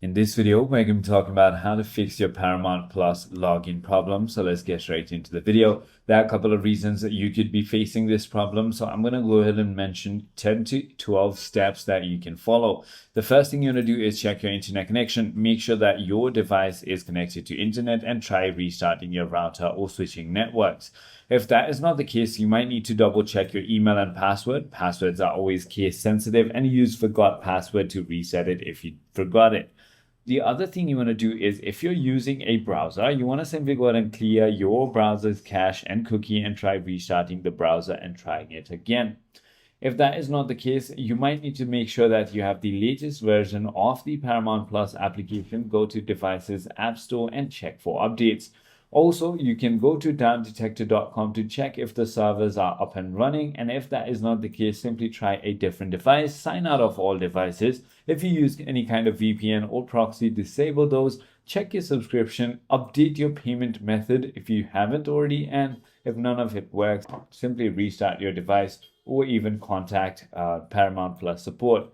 In this video, we're going to be talking about how to fix your Paramount Plus login problem. So let's get straight into the video. There are a couple of reasons that you could be facing this problem. So I'm going to go ahead and mention 10 to 12 steps that you can follow. The first thing you want to do is check your internet connection. Make sure that your device is connected to internet and try restarting your router or switching networks. If that is not the case, you might need to double check your email and password. Passwords are always case sensitive, and use forgot password to reset it if you forgot it. The other thing you want to do is, if you're using a browser, you want to simply go ahead and clear your browser's cache and cookie and try restarting the browser and trying it again. If that is not the case, you might need to make sure that you have the latest version of the Paramount Plus application. Go to Devices App Store and check for updates. Also, you can go to Downdetector.com to check if the servers are up and running, and if that is not the case, simply try a different device, sign out of all devices. If you use any kind of VPN or proxy, disable those, check your subscription, update your payment method if you haven't already, and if none of it works, simply restart your device or even contact Paramount Plus support.